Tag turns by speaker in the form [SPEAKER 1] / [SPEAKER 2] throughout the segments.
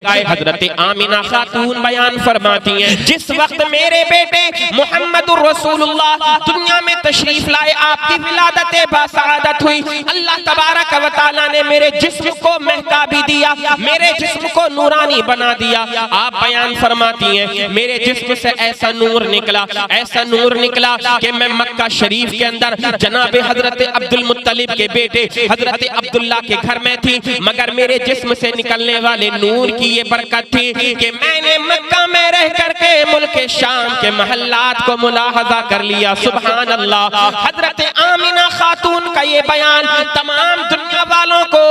[SPEAKER 1] हजरत आमिना खातून बयान फरमाती हैं, जिस वक्त मेरे बेटे मुहम्मदुर रसूलुल्लाह दुनिया में तशरीफ लाए, आपकी विलादत बासआदत हुई, अल्लाह तबारक व तआला ने मेरे जिस्म को महका भी दिया, मेरे जिस्म को नूरानी बना दिया। आप बयान फरमाती हैं, मेरे जिस्म से ऐसा नूर निकला, ऐसा नूर निकला कि मैं मक्का शरीफ के अंदर जनाब हजरत अब्दुल मुत्तलिब के बेटे हजरत अब्दुल्ला के घर में थी, मगर मेरे जिस्म से निकलने वाले नूर की ये बरकत थी कि मैंने मक्का में रह करके मुल्क शाम के महल्लात को मुलाहजा कर लिया। सुभान अल्लाह। हजरत आमिना खातून का ये बयान तमाम दुनिया वालों को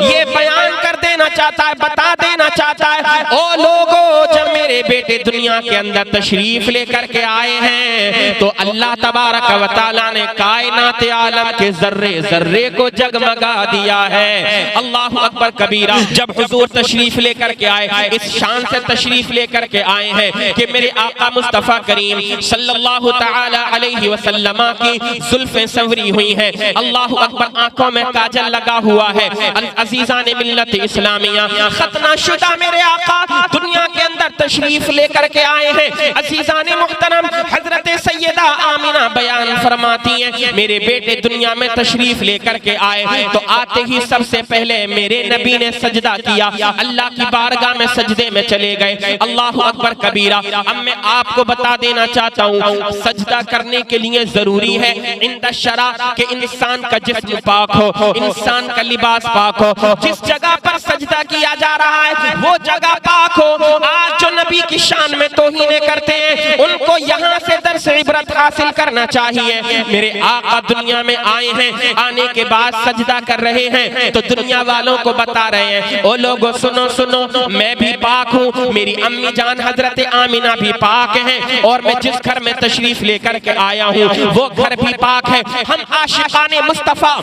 [SPEAKER 1] ये बयान कर देना चाहता है, बता देना चाहता है, ओ लोगों, जब मेरे बेटे दुनिया के अंदर तशरीफ लेकर के आए हैं तो अल्लाह तबारक व तआला ने कायनात आलम के जर्रे जर्रे को जगमगा दिया है। अल्लाह अकबर कबीरा। जब हुजूर तशरीफ लेकर के आए, इस शान से तशरीफ लेकर के आए हैं कि मेरे आका मुस्तफा करीम सल्लल्लाहु तआला अलैहि वसल्लम की जुल्फें संवरी हुई हैं, अल्लाह अकबर, आंखों में काजल लगा हुआ है। अजीजान मिल्लत इस्लामिया, खतना शुदा मेरे आका दुनिया के अंदर तशरीफ लेकर के आए हैं। अजीजान मुहतरम, हजरत सैयदा आमिना बयान फरमाती हैं, मेरे बेटे दुनिया में तशरीफ लेकर के आए तो आते ही सबसे पहले मेरे नबी ने सजदा किया, अल्लाह की बारगाह में सजदे में चले गए। अल्लाह अकबर कबीरा। अब मैं आपको बता देना चाहता हूँ, सजदा करने के लिए जरूरी है इंदा शरा कि इंसान का जिस्म पाक हो, इंसान का लिबास पाक हो, जिस जगह पर सजदा किया जा रहा है वो जगह पाक हो। आज जो नबी की शान में तौहीन करते हैं उनको यहाँ से दर्स इबरत हासिल करना चाहिए। मेरे आका दुनिया में आए हैं, आने के बाद सजदा कर रहे हैं तो दुनिया वालों को बता रहे हैं, ओ लोगों सुनो सुनो, मैं भी पाक हूँ, मेरी अम्मी जान हजरत आमिना भी पाक हैं, और मैं जिस घर में तशरीफ लेकर के आया हूँ वो घर भी पाक है। हम आशिकाने मुस्तफा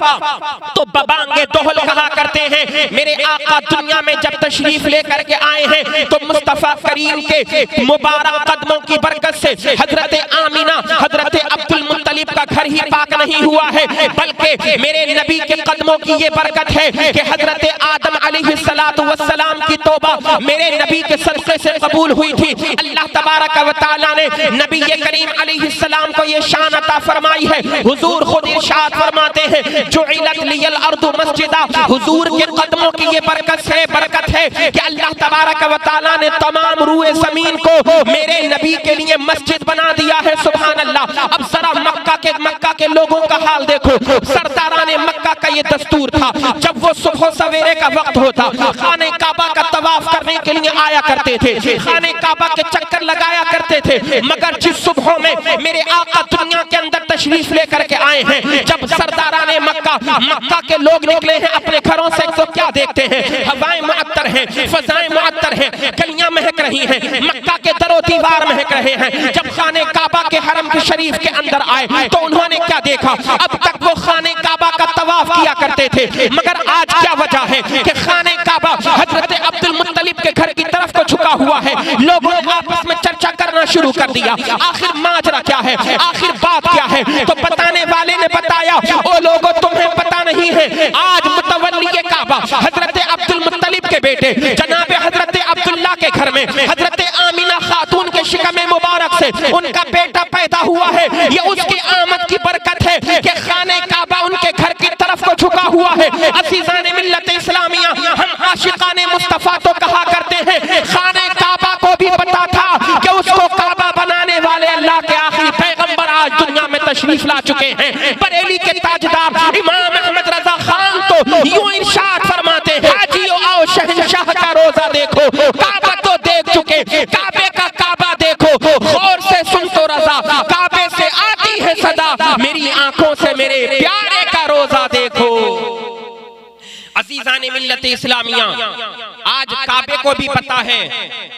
[SPEAKER 1] तो बबांगे दोहल कहा करते हैं। मेरे आका दुनिया में जब तशरीफ लेकर के आए हैं तो मुस्तफा करीम के मुबारक कदमों की बरकत से हजरत आमिना हजरत अब्दुल मुत्तलिब का घर ही पाक नहीं हुआ है, बल्कि मेरे नबी के कदमों की ये बरकत है कि हजरत आदम अलैहिस्सलातु वस्सलाम की तौबा मेरे नबी के सदक़े से कबूल हुई थी। अल्लाह तबारक व तआला ने नबी करीम अलैहिस्सलाम को ये शान अता फरमाई है। हुजूर खुद इरशाद फरमाते हैं, जुइलत लियल अर्दु मस्जिदा, हुजूर के कदमों की ये बरकत है कि अल्लाह तबारक व तआला ने तमाम रूए जमीन को मेरे नबी के लिए मस्जिद बना दिया है। सुभान अल्लाह। अब जरा मक्का के लोगों का हाल देखो। सरदाराने मक्का का ये दस्तूर था, जब वो सुबह सवेरे का वक्त होता खाने काबा का तवाफ करने के लिए आया करते थे, खाने काबा के चक्कर लगाया करते थे। मगर जिस सुबह में मेरे आका दुनिया के अंदर तशरीफ लेकर के आए हैं, जब सरदाराने मक्का के लोग निकले हैं अपने घरों से तो क्या देखते हैं, हवाएं मुअत्तर हैं, फजाएं मुअत्तर हैं, गलियां महक रही हैं, मक्का के दरो दीवार महक रहे हैं। जब खाने काबा के हरम के शरीफ के अंदर आए तो उन्होंने क्या देखा, अब तक वो खाने काबा का तवाफ किया करते थे, मगर आज क्या वजह है कि खाने काबा हजरत अब्दुल मुत्तलिब के घर की तरफ को झुका हुआ है। लोगों ने आपस में चर्चा करना शुरू कर दिया, आखिर माजरा क्या है, आखिर बात क्या है। तो बताने वाले ने बताया, ओ लोगों तुम्हें पता नहीं है, आज मुतवल्ली काबा हजरत अब्दुल मुत्तलिब के बेटे जनाब हजरत अब्दुल्ला के घर में हजरत आमिना खातून के शिकम मुबारक से उनका बेटा पैदा हुआ है। ये उसकी आमद की बरकत है कि खाने काबा उनके घर की तरफ को झुका हुआ है। अज़ीज़ान मिल्लत इस्लामिया, हम आशिकाने मुस्तफा तो कहा करते हैं, खाने काबा को भी पता था कि उसको काबा बनाने वाले अल्लाह के आखिरी पैगंबर आज दुनिया में तशरीफ ला चुके हैं। बरेली के ताजदार इमाम अहमद रजा खान तो यूं इरशाद फरमाते हैं, हाजियो आओ शहंशाह का रोजा देखो, काबा तो देख चुके, काबे का काबा देखो, गौर से सुन तो रजा, काबे से आती है सदा, मेरी आंखों से मेरे प्यारे का रोजा देखो। अजीजान मिल्लत इस्लामिया, आज काबे को भी पता है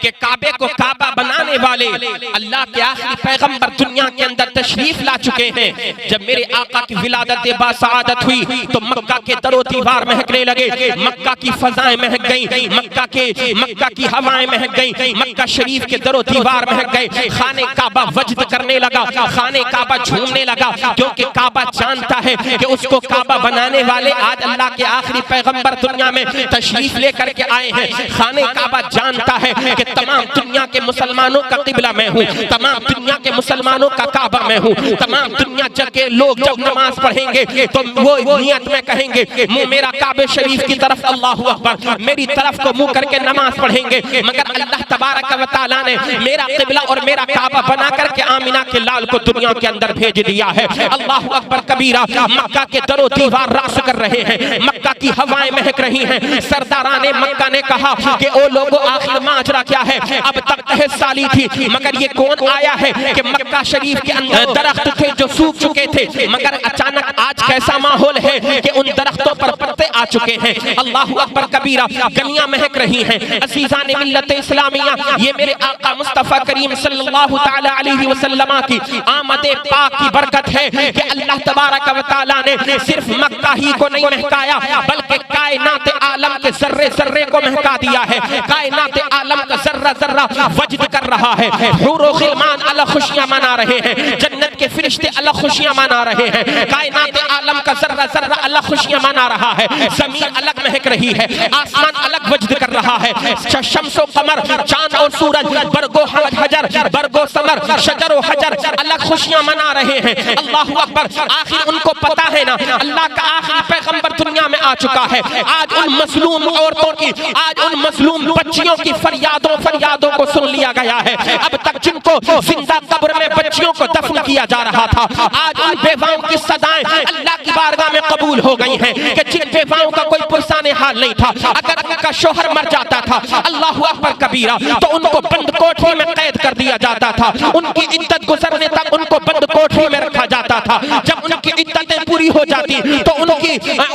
[SPEAKER 1] कि काबे को काबा बनाने वाले अल्लाह के आखिरी पैगंबर दुनिया के अंदर तशरीफ ला चुके हैं। जब मेरे आका की विलादत बासआदत हुई तो मक्का के दरो दीवार महकने लगे, मक्का की फजाएं महक गई, मक्का की हवाएं महक गई, मक्का शरीफ के दरो दीवार महक गए, खाने काबा वजद करने लगा, खाने काबा झूमने लगा, क्योंकि काबा जानता है कि उसको काबा बनाने वाले आज अल्लाह के आखिरी पैगंबर दुनिया में तशरीफ लेकर के आए हैं। खाने काबा जानता है कि तमाम दुनिया के मुसलमानों का किबला मैं हूँ, तमाम दुनिया के मुसलमानों का काबा मैं हूँ। तमाम दुनिया के लोग जब नमाज पढ़ेंगे तो वो नियत में कहेंगे मुंह मेरा काबे शरीफ की तरफ, अल्लाहु अकबर, मेरी तरफ को मुंह करके नमाज पढ़ेंगे। मगर अल्लाह तबारक व तआला ने मेरा किबला और मेरा काबा बना करके आमिना के लाल को दुनिया के अंदर भेज दिया है। अल्लाहु अकबर कबीरा। मक्का के दरो दीवार रास कर रहे हैं, मक्का की हवाएं महक रही हैं। सरदाराने मक्का ने कहा कि ओ लोगों, आखिर माजरा क्या है? अब तक तहस साली थी, मगर ये कौन आया है कि मक्का शरीफ के अंदर दरख्त थे जो सूख चुके थे, मगर अचानक आज कैसा माहौल है कि उन दरख्तों पर पत्ते आ चुके हैं। अल्लाहु अकबर कबीरा। गलियां महक रही हैं। अज़ीज़ान मिल्लत इस्लामिया, ये मेरे आका मुस्तफ़ा करीम सल्लल्लाहु तआला अलैहि वसल्लम की आमद पाक की बरकत है कि अल्लाह तबारक व तआला ने सिर्फ मक्का ही को नहीं महकाया, बल्कि कायनात आलम के जर्रे जर्रे को महका दिया है। कायनात आलम का जर्रा जर्रा वजद कर रहा है। हूर व ग़िलमान अलग खुशियां मना रहे हैं, जन्नत के फरिश्ते अलग खुशियां मना रहे हैं। कायनात आलम का जर्रा जर्रा अलग खुशियां मना रहा है। जमीन अलग महक रही है, आसमान अलग वजद कर रहा है। शम्स व कमर, चांद और सूरज, बरगो हजर, बरगो समर, शजर व हजर अलग खुशियां मना रहे हैं। अल्लाहु अकबर। आखिर उनको पता है ना, अल्लाह का आखिरी पैगंबर दुनिया में आ चुका है। आज उन मजलूम औरतों की, आज उन मजलूम बच्चियों की फरियादों को सुन लिया गया है। अब तक जिनको जिंदा कब्र में बच्चियों को दफन किया जा रहा था, आज उन बेवाओं की सदाएं अल्लाह की बारगाह में कबूल हो गई हैं कि जिन बेवाओं का कोई पुरसाने हाल नहीं था, अगर उनका शोहर मर जाता था, अल्लाहु अकबर कबीरा, तो उनको बंद कोठरी में कैद कर दिया जाता था। उनकी इद्दत गुजरने तक उनको बंद कोठरी में रखा जाता था। जब उनकी इद्दतें पूरी हो जाती तो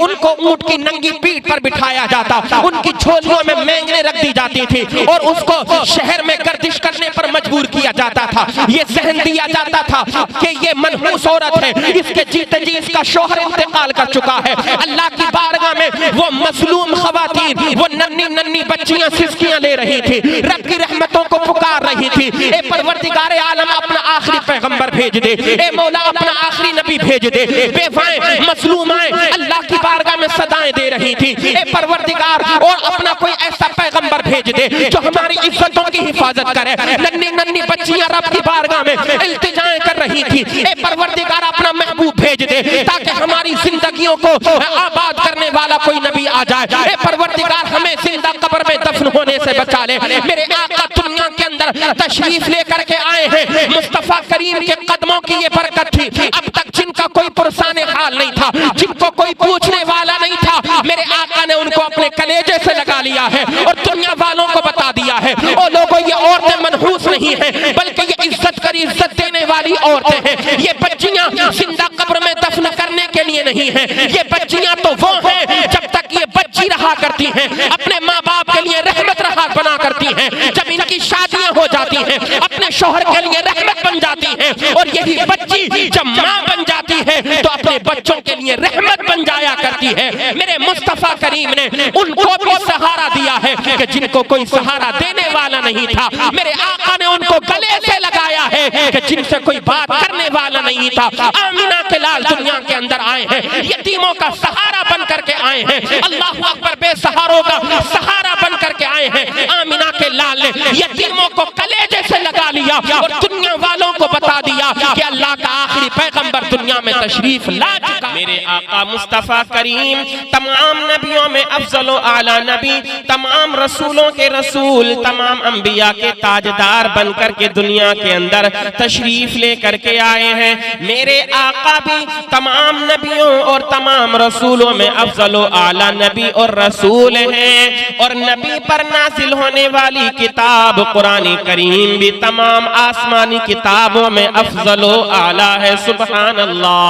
[SPEAKER 1] उनको ऊंट की नंगी पीठ पर बिठाया जाता, उनकी झोलियों में मैंगने रख दी जाती थी और उसको शहर में गर्दिश करने पर मजबूर किया जाता था। ये सहन दिया जाता था कि ये मनहूस औरत है, इसके जीते जी इसका शोहर इंतकाल कर चुका है। अल्लाह की बारगाह में वो मजलूम खवातीन, वो नन्ही नन्ही बच्चियां सिसकियां ले रही थी, रब की रहमतों को पुकार रही थी। ए परवरदिगार आलम, अपना आखिरी पैगंबर भेज दे, ए मौला अपना आखिरी नबी भेज दे। बेवाएं मजलूमाएं अल्लाह की बारगाह में सदाएं दे रही थी, ए परवरदिगार, और अपना कोई ऐसा पैगंबर भेज दे जो हमारी इज्जतों की हिफाजत करे। नन्ही नन्ही बच्चियां रब की बारगाह में इल्तिजाएं कर रही थी, ए परवरदिगार अपना महबूब भेज दे ताकि हमारी जिंदगियों को आबाद करने वाला कोई नबी आ जाए। ए परवरदिगार, हमें जिंदा कब्र में दफन होने से बचा ले। मेरे आका दुनिया के अंदर तशरीफ लेकर के आए हैं, मुस्तफा करीम के कदमों की ये बरकत थी। अब तक जिनका कोई पुरसाने हाल नहीं था, जिनको कोई पूछने वाला नहीं था, मेरे आका ने उनको अपने कलेजे से लगा लिया है और दुनिया वालों को बता दिया है, ओ लोगों, ये औरतें मनहूस नहीं हैं, बल्कि ये इज्जत करी, इज्जत देने वाली औरतें हैं। ये बच्चियां जिंदा कब्र में दफन करने के लिए नहीं है, ये बच्चियां तो वो हैं जब तक ये बच्ची रहा करती हैं, अपने माँ बाप के लिए रहमत रहा बना करती हैं। जब इनकी शादियां हो जाती हैं, अपने शौहर के लिए रहमत बन जाती हैं, और यही बच्ची जब माँ बन जाती है तो अपने बच्चों के लिए रहमत बन जाया करती है। मेरे मुस्तफा करीम ने उनको भी सहारा दिया है कि जिनको कोई सहारा देने वाला नहीं था, मेरे आका ने उनको गले से लगाया है कि जिनसे कोई बात करने वाला नहीं था। आमिना के लाल दुनिया के अंदर आए हैं, यतीमों का सहारा बन करके आए हैं। अल्लाहु अकबर, बेसहारों का सहारा बन करके आए हैं। आमिना के लाल ने यतीमों को कलेजे से लगा लिया और दुनिया वालों को बता दिया कि अल्लाह का आखिरी पैगंबर दुनिया में तशरीफ ला चुका। मेरे आका मुस्तफा करीम तमाम नबियों में अफजल व आला नबी, तमाम रसूलों के रसूल, तमाम अंबिया के ताजदार बनकर के दुनिया के अंदर तशरीफ लेकर के आए हैं। मेरे आका भी तमाम नबियों और तमाम रसूलों में अफजल व आला नबी और रसूल हैं, और नबी पर नाजिल होने वाली किताब कुरान करीम भी तमाम आसमानी किताबों में अफजल व आला है। सुभान अल्लाह।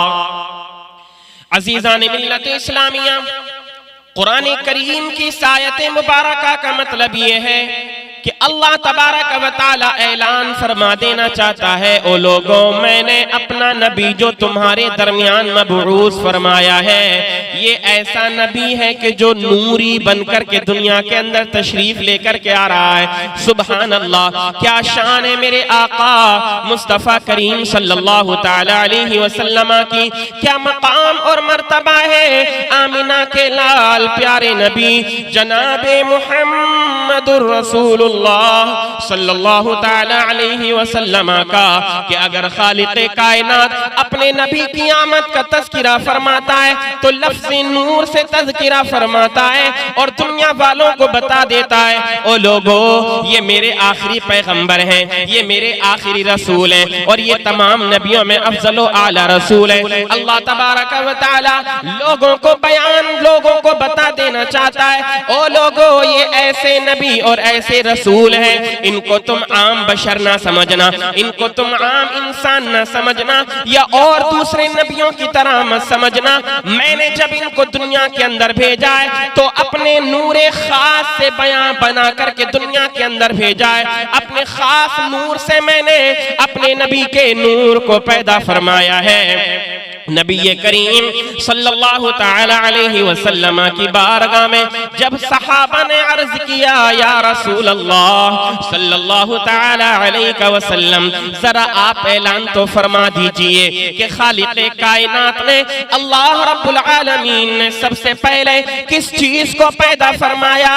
[SPEAKER 1] अजीज़ान मिल्लत इस्लामिया, कुरान करीम की आयत मुबारका का मतलब ये है कि अल्लाह तबारक व तआला ऐलान फरमा देना चाहता है, ओ लोगों, मैंने अपना नबी जो तुम्हारे दरमियान मबऊस फरमाया है, ये ऐसा नबी है कि जो नूरी बनकर के दुनिया के अंदर तशरीफ लेकर के आ रहा है। सुभान अल्लाह, क्या शान है मेरे आका मुस्तफ़ा करीम सल्लल्लाहु तआला अलैहि वसल्लम की, क्या मकाम और मर्तबा है आमिना के लाल प्यारे नबी जनाबे मुहम्मदुर रसूलुल्लाह सल्लल्लाहु तआला अलैहि वसल्लम का, कि अगर खालिक़े कायनात अपने नबी की आमद का तज़किरा फरमाता है तो लफ्ज़ नूर से तज़किरा फरमाता है और दुनिया वालों को बता देता है, ओ लोगों, ये मेरे आखिरी पैगंबर हैं, ये मेरे आखिरी रसूल हैं और ये तमाम नबियों में अफजल आला रसूल है। अल्लाह तबारक व तआला लोगों को बयान, लोगों को बता देना चाहता है, ओ लोगों, ये ऐसे नबी और ऐसे रसूल हैं, इनको तुम आम बशर ना समझना, इनको तुम आम इंसान ना समझना या और दूसरे नबियों की तरह मत समझना। मैंने जब इनको दुनिया के अंदर भेजा है तो अपने नूरे खास से बयां बना करके दुनिया के अंदर भेजा है, अपने खास नूर से मैंने अपने नबी के नूर को पैदा फरमाया है। नबी करीम सल्लल्लाहु तआला अलैहि वसल्लम की बारगाह में जब सहाबा ने अर्ज किया, या रसूल अल्लाह सल्लल्लाहु तआला अलैहि वसल्लम, जरा आप ऐलान तो फरमा दीजिए कि खालिक़े कायनात ने, अल्लाह रब्बुल आलमीन ने सबसे पहले किस चीज को पैदा फरमाया।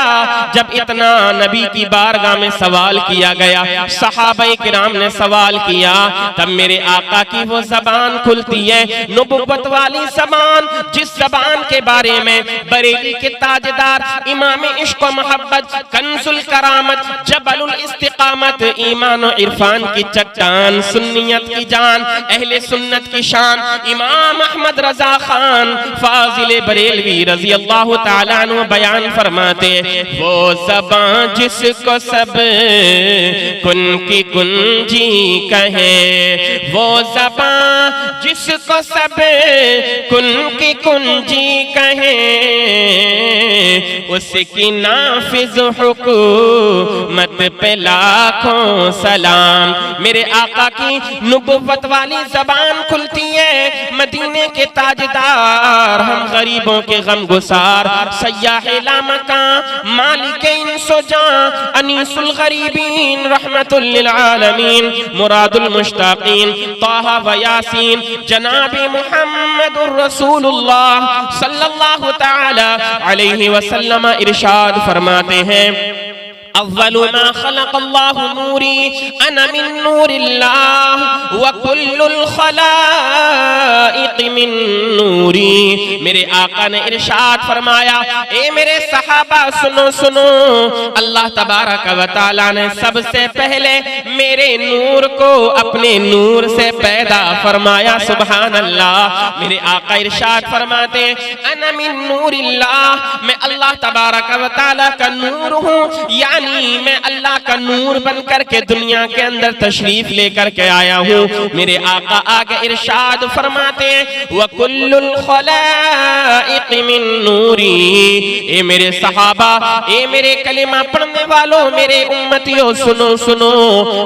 [SPEAKER 1] जब इतना नबी की बारगाह में सवाल किया गया, सहाबाए किराम ने सवाल किया, तब मेरे आका की वो जबान खुलती है, नबुव्वत वाली ज़बान, जिस ज़बान के बारे में बरेली के ताजदार इमाम इश्क व मोहब्बत, कंजुल करामत, जबलुल इस्तिकामत, ईमान और इरफान की चट्टान, सुन्नियत की जान, अहले सुन्नत की शान, इमाम अहमद रजा खान फाजिल बरेलवी रजी अल्लाह तआला अन्हु बयान फरमाते, वो ज़बान जिसको सब कुन की कुंजी कहे, वो ज़बान जिसको सब कुन की कुंजी कहे, उसकी नाफिज हुकूमत पे लाखों सलाम। मेरे आका की नुबुव्वत वाली जबान खुलती है, मदीने के ताजदार, हम गरीबों के गम गुसार, सयाहे लामकां, मालिक इंसो जां, अनीसुल गरीबीन, रहमतुल लिल आलमीन, मुरादुल मुश्ताकीन, ताहा व यासीन, जनाबी मुहम्मदुर रसूलुल्लाह सल्लल्लाहु तआला अलैहि वसल्लम इरशाद फरमाते हैं, अव्वलु मा खलक़ल्लाहु नूरी अना मिन नूरिल्लाह व कुल्लुल खलाइक़ मिन नूरी। मेरे आका ने इरशाद फरमाया, ए मेरे सहाबा सुनो सुनो, अल्लाह तबारक व तआला ने सबसे पहले मेरे नूर को अपने नूर से पैदा फरमाया। सुभान अल्लाह। मेरे आका इरशाद फरमाते, अना मिन नूरिल्लाह, मैं अल्लाह तबारक व तआला का नूर हूँ, यानी मैं अल्लाह का नूर बन करके दुनिया के अंदर तशरीफ लेकर के आया हूँ। मेरे आका आगे इरशाद फरमाते हैं, व कुल्लुल खलाइक़ मिन नूरी। ए मेरे सहाबा, ए मेरे कलिमा पढ़ने वालों, मेरे उम्मतियों, सुनो सुनो,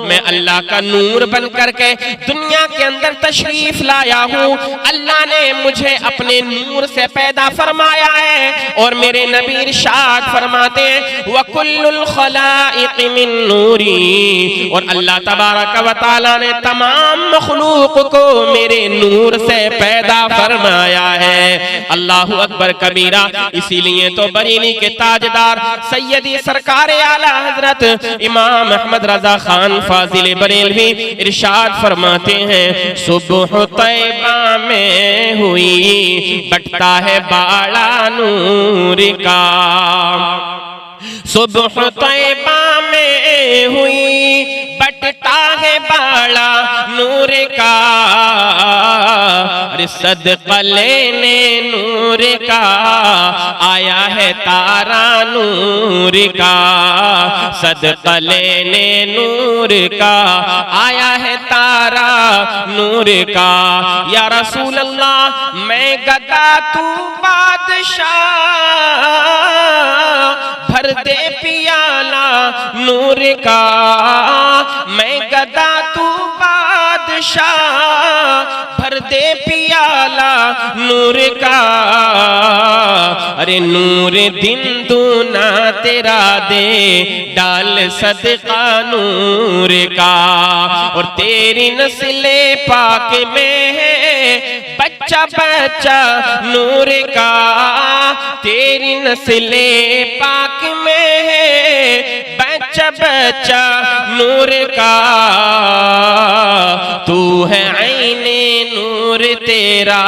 [SPEAKER 1] मैं अल्लाह का नूर बन करके दुनिया के अंदर तशरीफ लाया हूँ। अल्लाह ने मुझे अपने नूर से पैदा फरमाया है और मेरे नबी इरशाद फरमाते हैं, व कुल्लुल खलाइक़ मिन नूरी, और अल्लाह तबारक व तआला ने तमाम मखलूक को मेरे नूर से पैदा फरमाया है। अल्लाहु अकबर कबीरा। इसीलिए तो बरेली के ताजदार सैयदी सरकार आला हजरत इमाम अहमद रजा खान फाजिल बरेलवी इरशाद फरमाते हैं, सुबह तैबा में हुई बटता है बाड़ा नूर का, सुबह तैबा में हुई बटता है बाड़ा नूर का, सदक़ा लेने नूर का आया है तारा नूर का, सदक़ा लेने नूर का आया है तारा नूर का। या रसूल अल्लाह, मैं गदा तू बादशाह, भर दे पियाला नूर का, मैं गदा तू बादशाह, भर दे पियाला नूर का, अरे नूर दिन दूना तेरा दे डाल सदका नूर का, और तेरी नस्ले पाक में है बच्चा बच्चा नूर का, तेरी नस्ले पाक में है बच्चा बच्चा नूर का, तू है आईने नूर तेरा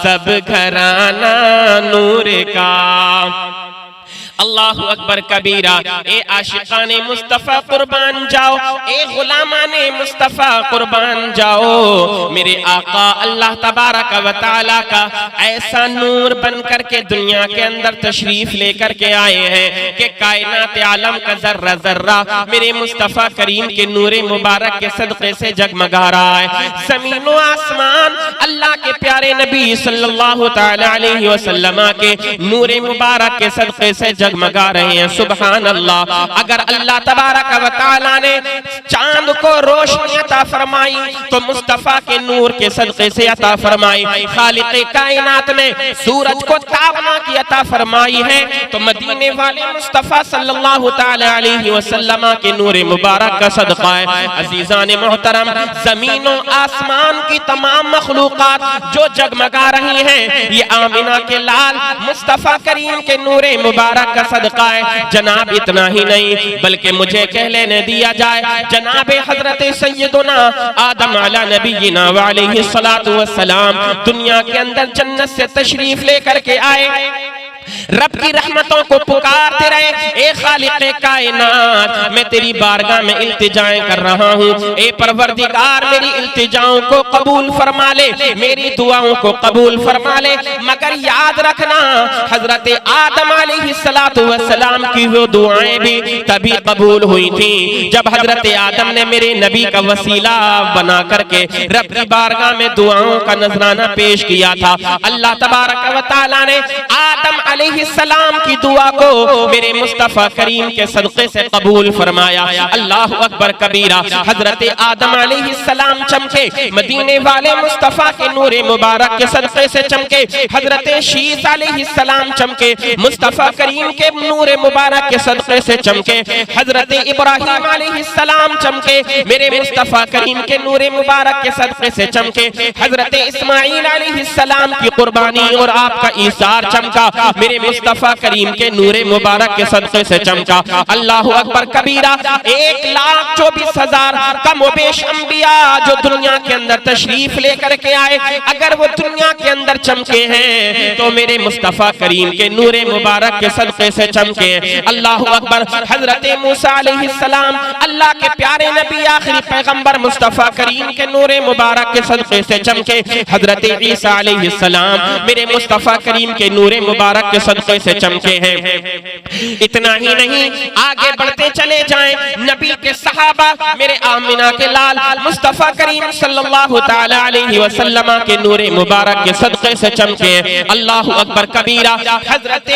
[SPEAKER 1] सब घराना नूर का। अल्लाहु अकबर कबीरा। ए आशिकाने मुस्तफ़ा कुर्बान जाओ, ए गुलामाने मुस्तफ़ा कुर्बान जाओ, मेरे आका अल्लाह तबारक व तआला का ऐसा नूर बन कर के दुनिया के अंदर तशरीफ लेकर के आए हैं कि कायनात आलम का जर्रा जर्रा मेरे मुस्तफ़ा करीम के नूरे मुबारक के सदक़े से जगमगा रहा है। ज़मीन व आसमान अल्लाह के प्यारे नबी सल्लल्लाहु तआला अलैहि वसल्लम के नूरे मुबारक के सदक़े से जगमगा रहे हैं। सुभान अल्लाह। अगर अल्लाह तबारक व तआला ने चांद को रोशनी अता फरमाई तो मुस्तफ़ा के नूर के सदक़े से अता फरमाई। खालिक़े कायनात ने सूरज को ताबना की अता फरमाई है तो मदीने वाले मुस्तफ़ा सल्लल्लाहु तआला अलैहि वसल्लम के नूर मुबारक का सदका है। अज़ीज़ान मोहतरम, ज़मीनों आसमान की तमाम मखलूक़ात जो जगमगा रही हैं ये आमिना के लाल मुस्तफ़ा करीम के नूर मुबारक का सदका है। जनाब इतना ही नहीं बल्कि मुझे कह लेने दिया जाए, जनाब हजरत सैयदुना आदम अला नबीना व अलैहि सलातु वस्सलाम दुनिया के अंदर जन्नत से तशरीफ लेकर के आए, रब की रहमतों को पुकारते रहे, ए खालिक़े कायनात मैं तेरी बारगाह में इल्तिजाएं कर रहा हूँ, ए परवरदिगार मेरी इल्तिजाओं को कबूल फरमा ले, मेरी दुआओं को कबूल फरमा ले। मगर याद रखना हजरत आदम अलैहिस्सलातु वस्सलाम की वो दुआएं भी तभी कबूल हुई थी जब हजरत आदम ने मेरे नबी का वसीला बना करके रब की बारगाह में दुआओं का नजराना पेश किया था। अल्लाह तबारक व तआला ने आदम अलैहिस्सलाम की दुआ को मेरे मुस्तफ़ा करीम के सदक़े से कबूल फरमाया। अल्लाह अकबर कबीरा। हजरत आदम अलैहिस्सलाम चमके, मदीने वाले मुस्तफ़ा के नूरे मुबारक के सदक़े से चमके। हजरत शीस अलैहिस्सलाम चमके, मुस्तफ़ा करीम के नूरे मुबारक के सदक़े से चमके। हजरत इब्राहीम अलैहिस्सलाम चमके, मेरे मुस्तफ़ा करीम के नूरे मुबारक के सदक़े से चमके। हजरत इस्माईल अलैहिस्सलाम की कुर्बानी और आपका ईसार चमका, मेरे मुस्तफ़ा करीम के नूरे मुबारक के सदक़े से चमका। अल्लाहु अकबर कबीरा। 1,24,000 कमोबेश अंबिया जो दुनिया के अंदर तशरीफ लेकर के आए, अगर वो दुनिया के अंदर चमके हैं तो मेरे मुस्तफ़ा करीम के नूरे मुबारक के सदक़े से चमके। अल्लाहु अकबर। हजरत मूसा अलैहिस्सलाम अल्लाह के प्यारे नबी आखिरी पैगंबर मुस्तफ़ा करीम के नूरे मुबारक के सदक़े से चमके। हजरत ईसा अलैहिस्सलाम मेरे मुस्तफ़ा करीम के नूरे मुबारक के सदक़े से चमके हैं। इतना ही नहीं, आगे बढ़ते चले जाएं, नबी के सहाबा मेरे आमिना के लाल मुस्तफ़ा करीम सल्लल्लाहु तआला अलैहि वसल्लम के नूरे मुबारक के सदक़े से चमके। अल्लाहु अकबर कबीरा। हजरत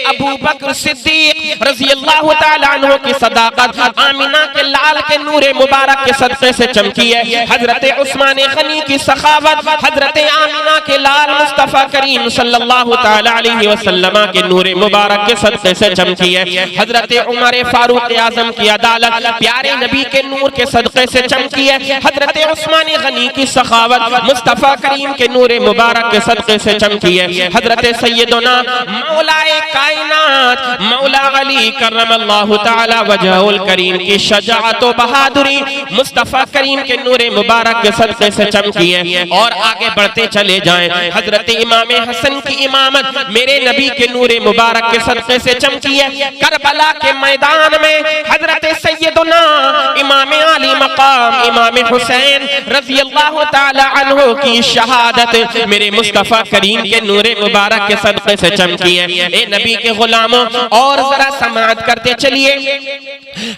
[SPEAKER 1] अबू बकर सिद्दीक रज़ियल्लाहु तआला अन्हु की सदाकत आमिना के लाल के नूरे मुबारक के सदक़े से चमकी है। हजरत उस्मान गनी की सखावत हजरत आमिना के लाल मुस्तफ़ा करीम सल्लल्लाहु तआला अलैहि वसल्लम के नूरे मुबारक के सदक़े से चमकी है। हजरत उमर फारूक आज़म की अदालत प्यारे नबी के नूर के सदक़े से चमकी है। हजरत उस्मान गनी की सखावत मुस्तफ़ा करीम के नूरे मुबारक के सदक़े से चमकी है। हजरत सैयदना मौलाए कायनात मौला अली करमल्लाहु तआला वजहुल करीम की शजाअत व बहादुरी मुस्तफ़ा करीम के नूरे मुबारक के सदक़े से चमकी है। और आगे बढ़ते चले जाएं, हजरत इमाम हसन की इमामत मेरे नबी के नूरे मुबारक के सदक़े से चमकी है। करबला के मैदान में हजरत सैयदना इमाम अली मकाम इमाम हुसैन रज़ी अल्लाह ताला अन्हु की शहादत मेरे मुस्तफ़ा करीम के नूरे मुबारक के सदक़े से चमकी है। ए नबी के गुलामों, और जरा समाअत करते चलिए।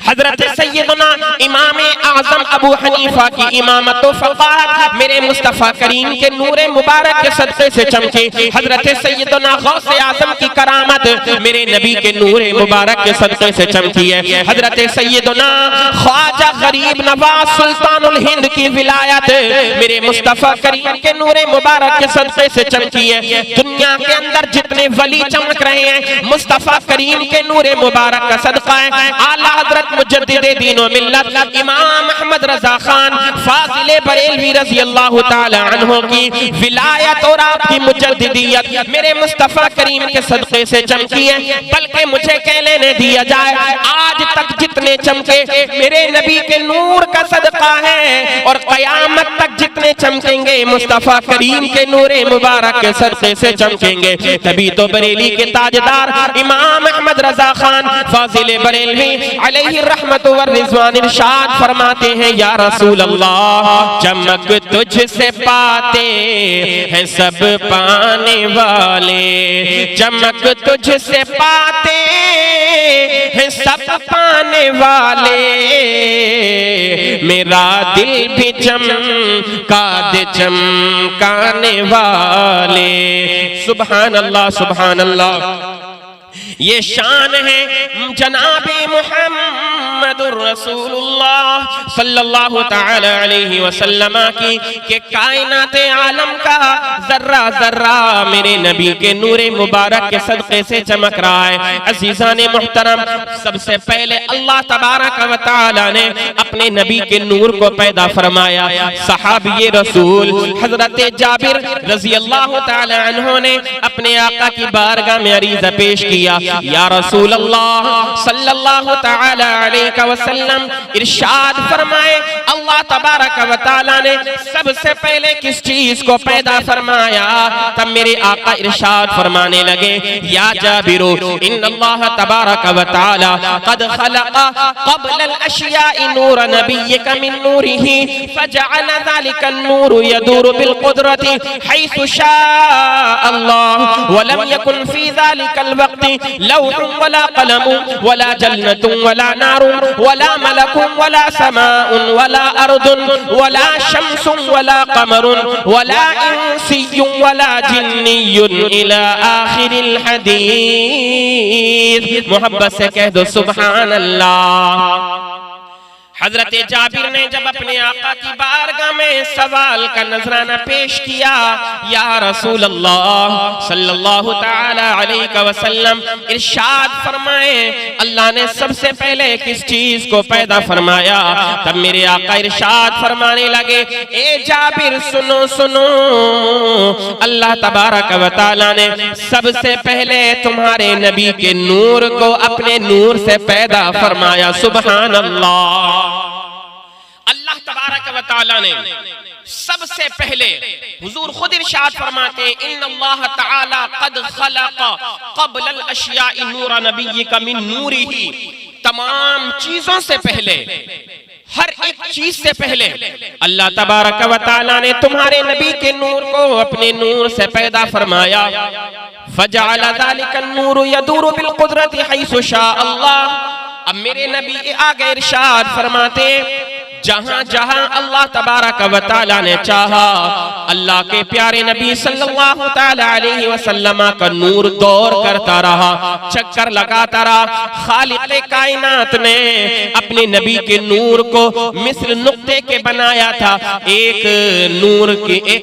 [SPEAKER 1] हजरत सैयदना इमाम आज़म अबू हनीफा की इमामत व फ़क़ाहत मेरे मुस्तफ़ा करीम के नूरे मुबारक के सदक़े से चमकी। हजरत सैयदना गौसे आज़म की करामत मेरे नबी के नूरे मुबारक के सदक़े से चमकी है। हजरत सैयदना ख्वाजा गरीब नवाज सुल्तानुल हिंद की विलायत मेरे मुस्तफ़ा करीम के नूरे मुबारक के सदक़े से चमकी है। दुनिया के अंदर जितने वली चमक रहे हैं मुस्तफ़ा करीम के नूरे मुबारक का सदक़ा है। आला हज़रत मुजद्दिदे दीन व मिल्लत इमाम अहमद रज़ा खान फाज़िले बरेलवी रज़ी अल्लाह ताला अन्हु की विलायत और आपकी मुजद्दिदियत मेरे मुस्तफ़ा करीम के सदक़े से चमकी है। बल्कि मुझे कह लेने दिया जाए, आज तक जितने चमके मेरे नबी के नूर का सदक़ा है और क़यामत तक जितने चमकेंगे मुस्तफ़ा करीम के नूरे मुबारक के सदक़े से चमकेंगे। तभी तो बरेली के ताजदार इमाम अहमद रज़ा खान फाज़िले बरेलवी अलैहि रहमत व रिज़वान इरशाद फरमाते हैं, या रसूल अल्लाह चमक तुझसे पाते हैं सब पाने वाले, चमक तुझसे पाते हैं सब पाने वाले, मेरा दिल भी चमका दे चमकाने वाले। सुभान अल्लाह, सुभान अल्लाह। ये शान है जनाबे मुहम्मदुर रसूलुल्लाह सल्लल्लाहु ताला अलैहि वसल्लम की के कायनात आलम का जर्रा जर्रा मेरे नबी के नूरे मुबारक के सदक़े से चमक रहा है। अज़ीज़ाने मुहतरम, सबसे पहले अल्लाह तबारक व तआला ने अपने नबी के नूर को पैदा फरमाया। सहाबी रसूल हजरत जाबिर रज़ी अल्लाह तआला अन्हु ने अपने आका की बारगाह में अरीज़ा पेश किया, या रसूल अल्लाह सल्लल्लाहु तआला अलैहि वसल्लम इरशाद फरमाए, अल्लाह तबारक व तआला ने सबसे पहले किस चीज को पैदा फरमाया? तब मेरे आका इरशाद फरमाने लगे, या जाबिरो इन्नल्लाह तबारक व तआला क़द खलक़ा क़ब्ल अल-अश्याइ नूर नबिय्यिका मिन नूरिही फजअल ज़ालिका अन-नूर यदूरु बिल क़ुदरति हैसु शाअ अल्लाह व लम यकुन फ़ी ज़ालिका अल-वक़्ति लौहुन वला क़लमुन वला जन्नतुन वला नारुन वला मलकुन वला समाउन वला अर्दुन वला शम्सुन वला क़मरुन वला इंसियुन वला जिन्नियुन इला आखिरिल हदीस। मोहब्बत से कह दो सुभान अल्लाह। हजरत जाबिर ने जब अपने आका की बारगाह में सवाल का नजराना पेश किया, या रसूल अल्लाह सल्लल्लाहु ताला अलैहि वसल्लम इरशाद फरमाए, अल्लाह ने सबसे पहले किस चीज को पैदा फरमाया? तब मेरे आका इरशाद फरमाने लगे, ए जाबिर सुनो सुनो, अल्लाह तबारक व तआला ने सबसे पहले तुम्हारे नबी के नूर को अपने नूर से पैदा फरमाया। सुभान अल्लाह। अल्लाह तबारक व तआला ने सबसे पहले, हुजूर खुद इरशाद फरमाते हैं, इन्नल्लाह तआला क़द खलक़ा क़ब्ल अल-अश्याइ नूर नबिय्यिका मिन नूरिही, तमाम चीजों से पहले, हर एक चीज से पहले अल्लाह तबारक व तआला ने तुम्हारे नबी के नूर को अपने नूर से पैदा फरमाया। फजअल ज़ालिका अन-नूर यदूरु बिल क़ुदरति हैसु शाअ अल्लाह। अब मेरे नबी आगे इरशाद फरमाते, जहां जहां अल्लाह तबारक व तआला ने चाहा, अल्लाह के प्यारे नबी सल्लल्लाहु ताला अलैहि वसल्लम का नूर दौर करता रहा, चक्कर लगाता रहा। खालिक़े कायनात ने अपने नबी के नूर को मिस्र नुक्ते के बनाया था। एक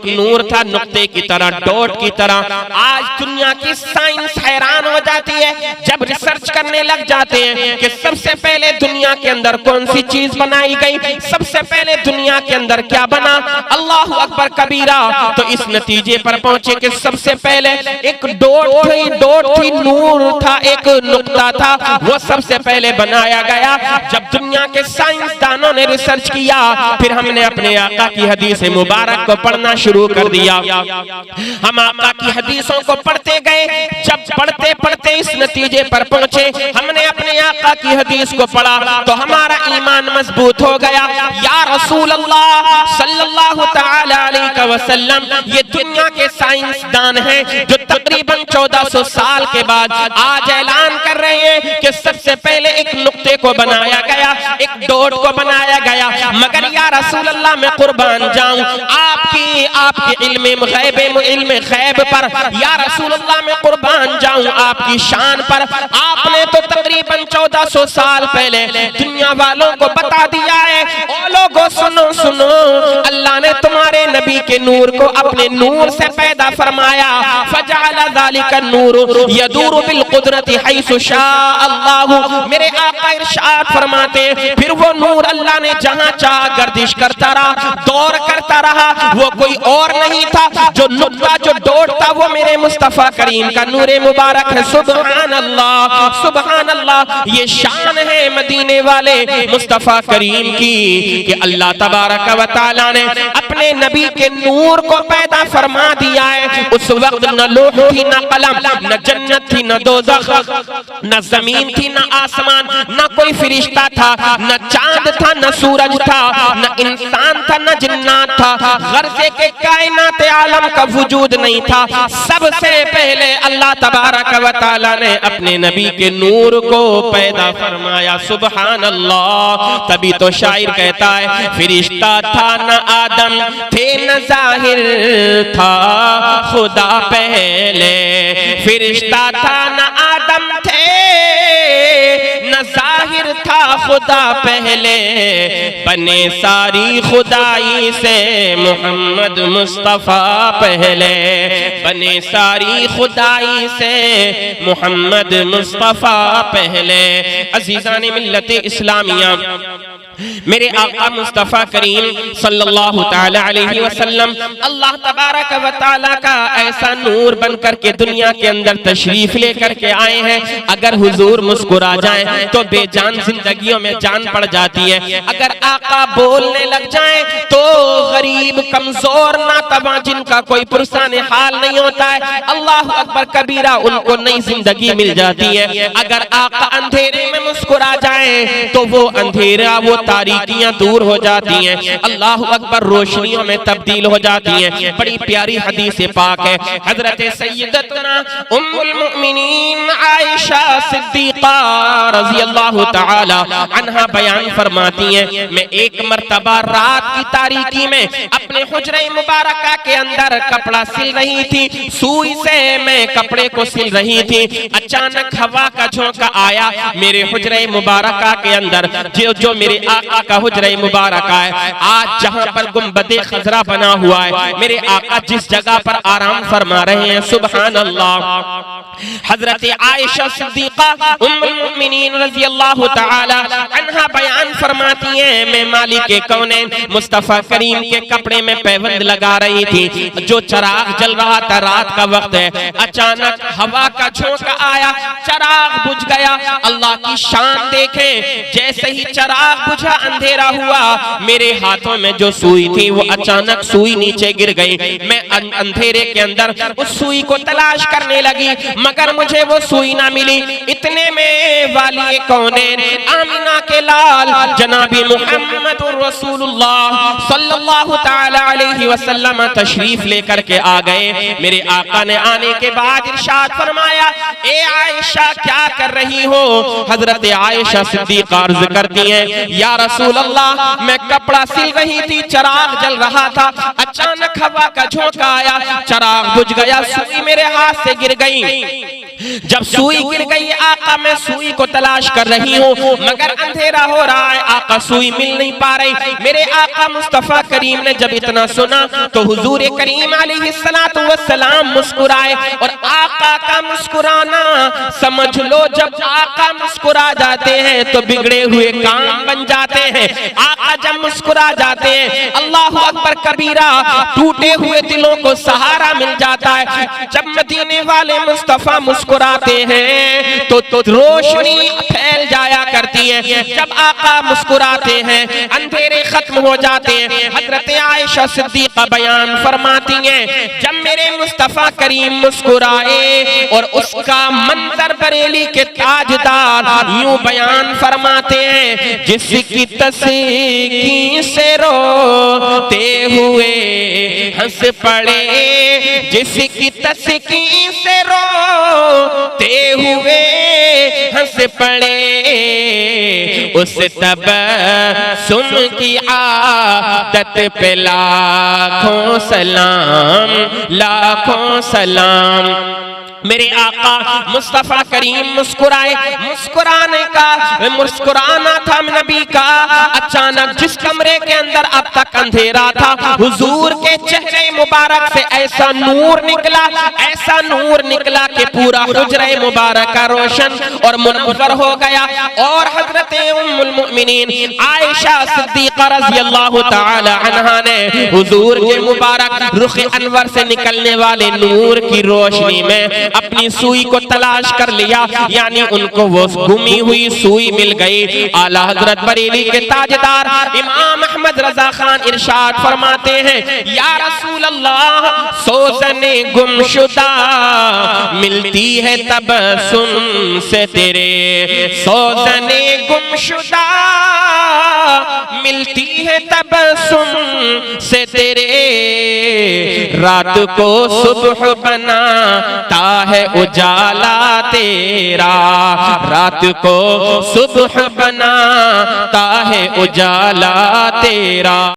[SPEAKER 1] नूर था नुक्ते की तरह, डॉट की तरह। आज दुनिया की साइंस हैरान हो जाती है जब रिसर्च करने लग जाते हैं कि सबसे पहले दुनिया के अंदर कौन सी चीज बनाई गई, सबसे पहले दुनिया के अंदर क्या बना। अल्लाहु अकबर कबीरा। तो इस नतीजे पर पहुंचे कि सबसे पहले एक डॉट थी, नूर था, एक नुक्ता था, वो सबसे पहले बनाया गया। जब दुनिया के साइंसदानों ने रिसर्च किया, फिर हमने अपने आका की हदीस मुबारक को पढ़ना शुरू कर दिया। हम आका की हदीसों को पढ़ते गए, जब पढ़ते पढ़ते इस नतीजे पर पहुंचे, हमने अपने आका की हदीस को पढ़ा तो हमारा ईमान मजबूत हो गया। या रसूल अल्लाह सल्लल्लाहु तआला अलैहि वसल्लम, ये दुनिया के साइंसदान हैं जो तकरीबन 1400 साल के बाद आज ऐलान कर रहे हैं कि सबसे पहले एक नुक्ते को बनाया गया, एक डॉट को बनाया गया। मगर या रसूल अल्लाह मैं कुर्बान जाऊं आपके इल्म गैब पर, या रसूल अल्लाह मैं कुर्बान जाऊं आपकी शान पर। आपने तो तकरीबन 1400 साल पहले दुनिया वालों को बता दिया है, ओ लोगों सुनो सुनो, अल्लाह ने तुम्हारे नबी के नूर को अपने नूर से पैदा फरमाया। फजअल ज़ालिका नूर यदूरु बिल कुदरति हैसु शाअ अल्लाह। मेरे आका इरशाद फरमाते फिर वो नूर अल्लाह ने जहां चाह गर्दिश करता रहा, दौर करता रहा। वो कोई और नहीं था, जो नुक्ता जो डॉट था वो मेरे मुस्तफा करीम का नूरे मुबारक है। सुभान अल्लाह सुभान अल्लाह। ये शान है मदीने वाले मुस्तफा करीम की कि अल्लाह तबारक व तआला ने अपने नबी के नूर को पैदा फरमा दिया है। उस वक्त न लौह थी, न कलम, न जन्नत थी, न दोज़ख, न जमीन थी, न आसमान, न कोई फरिश्ता था, न चांद था, न सूरज था, न इंसान था, न जिन्नात था। गर्ज़े के कायनात आलम का वजूद नहीं था। सबसे पहले अल्लाह तबारक व तआला ने अपने नबी के नूर को पैदा फरमाया। सुभान अल्लाह। तभी तो शायर कहता है फरिश्ता था न आदम थे न जाहिर था खुदा पहले, फरिश्ता था न आदम थे न जाहिर था खुदा पहले, बने सारी खुदाई से मोहम्मद मुस्तफा पहले, बने सारी खुदाई से मोहम्मद मुस्तफा पहले। अजीज़ान मिल्लत इस्लामिया, मेरे आका मुस्तफा करीम सल्लल्लाहु तआला अलैहि वसल्लम अल्लाह तबारक व तआला का ऐसा नूर बनकर के दुनिया के अंदर तशरीफ लेकर के आए हैं। अगर हुजूर मुस्कुरा जाएं तो बेजान जिंदगियों में जान पड़ जाती है। अगर आका बोलने लग जाएं तो गरीब कमजोर नातवा जिनका कोई पुरसाने हाल नहीं होता है, अल्लाह अकबर कबीरा, उनको नई जिंदगी मिल जाती है। अगर आका अंधेरे में मुस्कुरा जाए तो वो अंधेरा, वो तारीकियां दूर हो जाती हैं, अल्लाह अकबर रोशनियों में तब्दील हो जाती हैं। बड़ी प्यारी हदीस पाक है, हजरत सय्यदतुना उम्मुल मुमिनीन आयशा सिद्दीका रज़ियल्लाहु तआला अन्हा बयान फरमाती हैं, मैं एक मर्तबा रात की तारीकी में अपने हुजरे मुबारका के अंदर कपड़ा सिल रही थी, सुई से मैं कपड़े को सिल रही थी। अचानक हवा का झोंका आया मेरे हुजरे मुबारका के अंदर, जो मेरे आका का हुजरा मुबारक है। आज जहाँ पर गुंबदे खजरा बना हुआ है, मेरे आका जिस जगह पर आराम फरमा रहे हैं, सुभान अल्लाह। हजरत आयशा सिद्दीका उम्मुल मुमिनीन रज़ियल्लाहु तआला अन्हा बयान फरमाती हैं, मैं मालिक कौनैन मुस्तफा करीम के कपड़े में पैबंद लगा रही थी, जो चराग जल रहा था, रात का वक्त है। अचानक हवा का झोंका आया, चराग बुझ गया। अल्लाह की शान देखे, जैसे ही चराग बुझा अंधेरा हुआ, मेरे हाथों में जो सुई थी वो अचानक सुई नीचे गिर गई। मैं अंधेरे के अंदर उस सुई को तलाश करने लगी, मगर मुझे वो सुई ना मिली। इतने में वाली कौनैन आमिना के लाल जनाबी मुहम्मदुर रसूलुल्लाह सल्लल्लाहु तआला अलैहि वसल्लम तशरीफ लेकर के आ गए। मेरे आका ने आने के बाद इरशाद फरमाया, ए आयशा क्या कर रही हो? हजरत आयशा सिद्दीका अर्ज करती हैं, या रसूल अल्लाह मैं कपड़ा सिल रही थी, चराग जल रहा था, अचानक हवा का झोंका आया, चराग बुझ गया, सुई मेरे हाथ से गिर गई। जब सुई गिर गई आका, मैं सुई को तलाश कर रही हूँ, मगर अंधेरा हो रहा है, आका सुई मिल नहीं पा रही। मेरे आका मुस्तफा करीम ने जब इतना सुना तो हुजूर करीम अलैहिस्सलातु वस्सलाम मुस्कुराए, और आका का मुस्कुराना समझ लो, जब आका मुस्कुरा जाते हैं तो बिगड़े हुए काम बन जाते हैं। आका जब मुस्कुरा जाते हैं, अल्लाह अकबर कबीरा, टूटे हुए दिलों को सहारा मिल जाता है। जब मदीने वाले मुस्तफा मुस्कुराते हैं तो रोशनी फैल जाया करती है। जब आका मुस्कुराते हैं अंधेरे खत्म हो जाते हैं। हजरत आयशा सिद्दीका बयान फरमाती हैं, जब मेरे मुस्तफा करीम मुस्कुराए और उसका मंजर बरेली के ताजदार यूं बयान फरमाते हैं, जिसकी तस्कीन से रोते हुए हंस पड़े, जिसकी तस्कीन से रोते हुए हंस पड़े, उस तबस्सुम की आदत पे लाखों सलाम, लाखों सलाम। मेरे आका मुस्तफा करीम मुस्कुराए, मुस्कुराना था नबी का। अचानक जिस कमरे के अंदर अब तक अंधेरा था, हुजूर के चेहरे मुबारक से ऐसा नूर निकला कि पूरा हुजरे मुबारक का रोशन और मुनव्वर हो गया। और हजरत उम्मुल मोमिनीन आयशा सिद्दीका रज़ियल्लाहु ताला अन्हा ने हुजूर के मुबारक रुख अनवर से निकलने वाले नूर की रोशनी में अपनी सुई को तलाश कर लिया, यानी उनको वो गुमी हुई सुई मिल गई। आला हजरत बरेली के ताजदार इमाम अहमद रजा खान इरशाद फरमाते हैं, या रसूल अल्लाह, सोज़ने गुमशुदा मिलती है तबस्सुम से तेरे, सोज़ने गुमशुदा मिलती है तबस्सुम से तेरे, रात को सुबह बनाता है उजाला तेरा, रात को सुबह बनाता है उजाला तेरा।